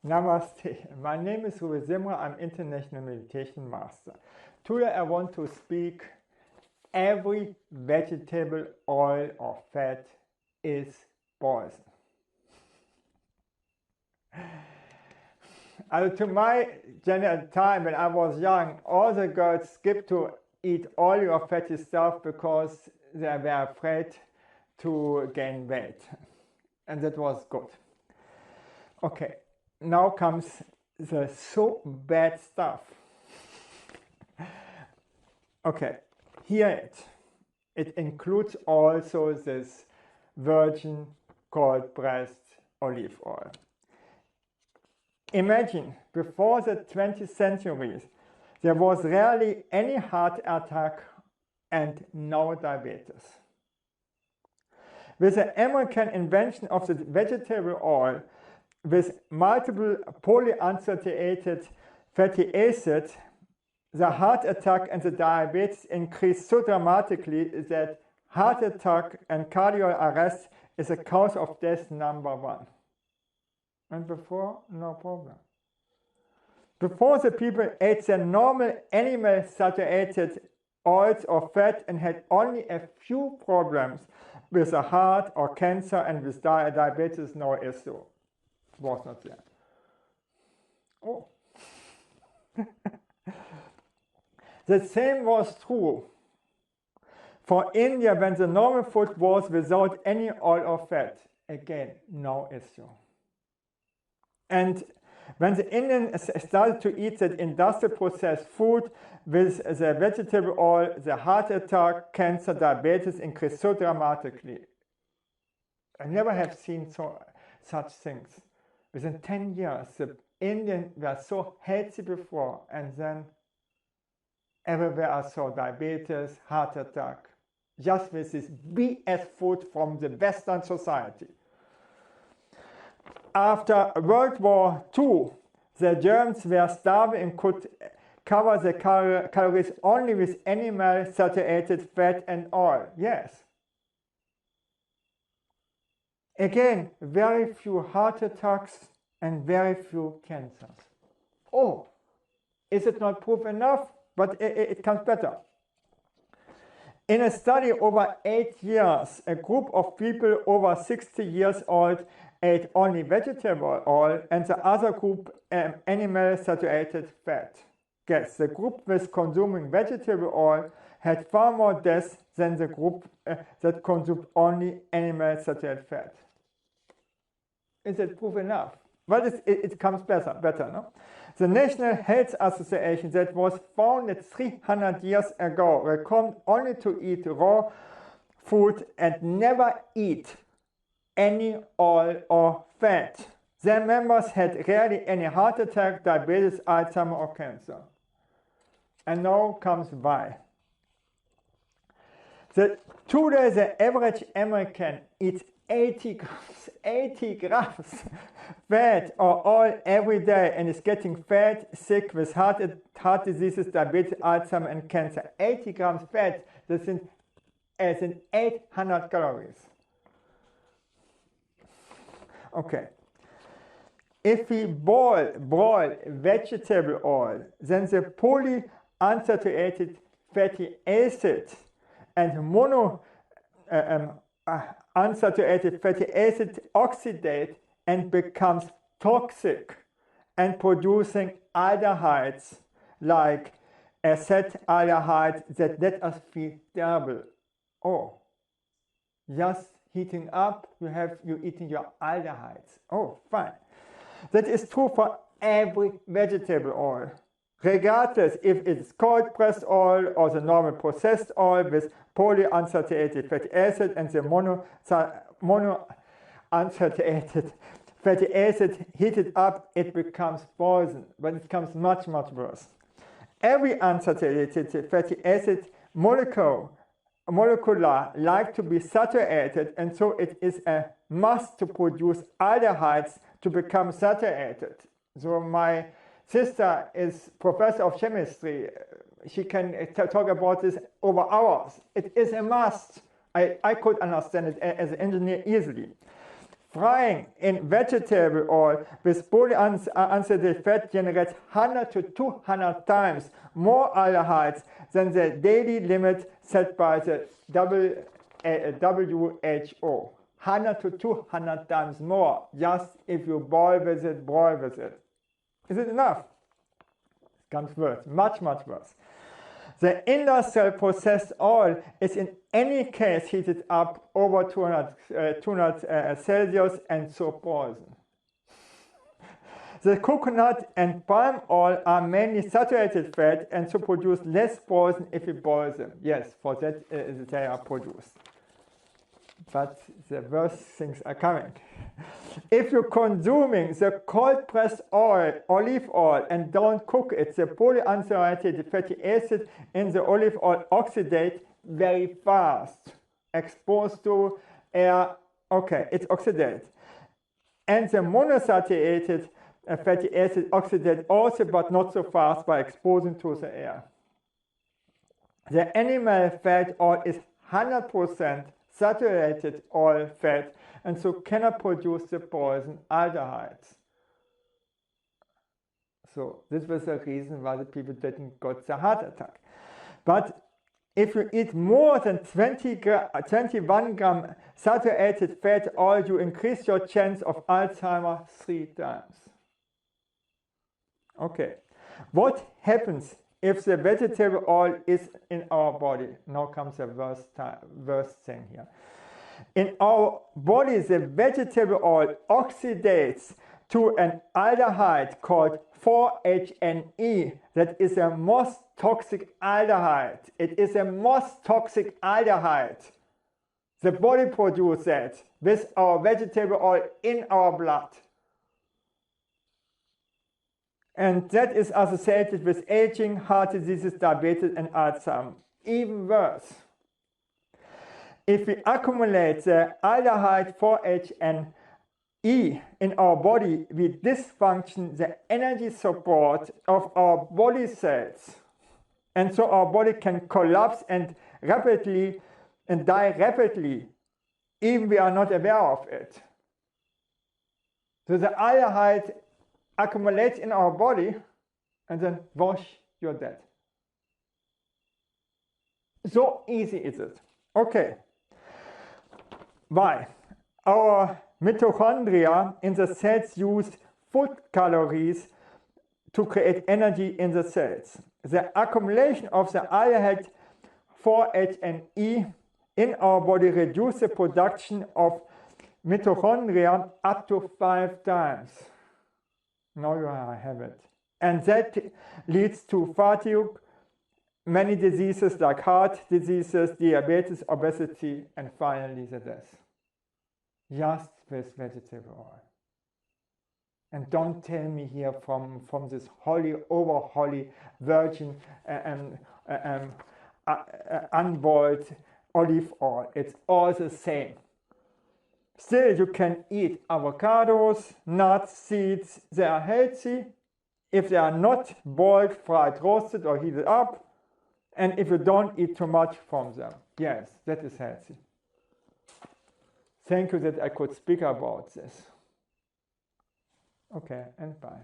Namaste. My name is Ruby Simra. I'm International Meditation Master. Today I want to speak every vegetable, oil or fat is poison. To my general time when I was young, all the girls skipped to eat oily or fatty stuff because they were afraid to gain weight. And that was good. Okay. Now comes the so bad stuff. Okay, here it includes also this virgin cold-pressed olive oil. Imagine, before the 20th century, there was rarely any heart attack and no diabetes. With the American invention of the vegetable oil, with multiple polyunsaturated fatty acids, the heart attack and the diabetes increased so dramatically that heart attack and cardiac arrest is a cause of death #1. And before, no problem. Before, the people ate the normal animal saturated oils or fat and had only a few problems with the heart or cancer, and with diabetes, no issue. Was not there. Oh. The same was true for India when the normal food was without any oil or fat. Again, no issue. And when the Indians started to eat that industrial processed food with the vegetable oil, the heart attack, cancer, diabetes increased so dramatically. I never have seen such things. Within 10 years, the Indians were so healthy before, and then everywhere I saw diabetes, heart attack, just with this BS food from the Western society. After World War II, the Germans were starving and could cover the calories only with animal saturated fat and oil. Yes. Again, very few heart attacks and very few cancers. Oh, is it not proof enough? But it comes better. In a study over 8 years, a group of people over 60 years old ate only vegetable oil, and the other group animal saturated fat. Guess the group with consuming vegetable oil had far more deaths than the group that consumed only animal saturated fat. Is it proof enough? Well, it comes better, no? The National Health Association, that was founded 300 years ago, recommended only to eat raw food and never eat any oil or fat. Their members had rarely any heart attack, diabetes, Alzheimer or cancer. And now comes why. Today the average American eats 80 grams fat or oil every day and is getting fat, sick with heart diseases, diabetes, Alzheimer and cancer. 80 grams fat, that's in 800 calories. Okay. If we boil vegetable oil, then the polyunsaturated fatty acid and unsaturated fatty acid oxidate and becomes toxic and producing aldehydes like acetaldehyde that let us feel terrible. Oh, just heating up, you're eating your aldehydes. Oh, fine. That is true for every vegetable oil, regardless if it's cold-pressed oil or the normal processed oil with polyunsaturated fatty acid and the monounsaturated fatty acid heated up, it becomes poison, but it becomes much, much worse. Every unsaturated fatty acid molecular like to be saturated, and so it is a must to produce aldehydes to become saturated. So my sister is professor of chemistry. She can talk about this over hours. It is a must. I could understand it as an engineer easily. Frying in vegetable oil with polyunsaturated fat generates 100 to 200 times more aldehydes than the daily limit set by the WHO. 100 to 200 times more, just if you boil with it, broil with it. Is it enough? It comes worse, much, much worse. The industrial processed oil is in any case heated up over 200 Celsius and so poison. The coconut and palm oil are mainly saturated fat and so produce less poison if you boil them. Yes, for that they are produced. But the worst things are coming. If you're consuming the cold pressed oil, olive oil, and don't cook it, the polyunsaturated fatty acid in the olive oil oxidates very fast. Exposed to air, okay, it's oxidates. And the monosaturated fatty acid oxidates also, but not so fast by exposing to the air. The animal fat oil is 100% saturated oil fat and so cannot produce the poison aldehydes. So this was the reason why the people didn't get the heart attack. But if you eat more than 21 gram saturated fat oil, you increase your chance of Alzheimer's 3 times. Okay, what happens if the vegetable oil is in our body? Now comes the worst thing here. In our body, the vegetable oil oxidates to an aldehyde called 4-HNE. That is the most toxic aldehyde. It is the most toxic aldehyde. The body produces that with our vegetable oil in our blood. And that is associated with aging, heart diseases, diabetes, and Alzheimer's. Even worse, if we accumulate the aldehyde 4-HNE in our body, we dysfunction the energy support of our body cells. And so our body can collapse and die rapidly, even we are not aware of it. So the aldehyde accumulates in our body and then wash, you're dead. So easy is it. Okay. Why? Our mitochondria in the cells use food calories to create energy in the cells. The accumulation of the aldehyde 4-HNE in our body reduces the production of mitochondria up to 5 times. Now you have it. And that leads to fatigue, many diseases like heart diseases, diabetes, obesity, and finally the death. Just with vegetable oil. And don't tell me here from this holy, over holy, virgin unboiled olive oil. It's all the same. Still, you can eat avocados, nuts, seeds. They are healthy if they are not boiled, fried, roasted, or heated up. And if you don't eat too much from them. Yes, that is healthy. Thank you that I could speak about this. Okay, and bye.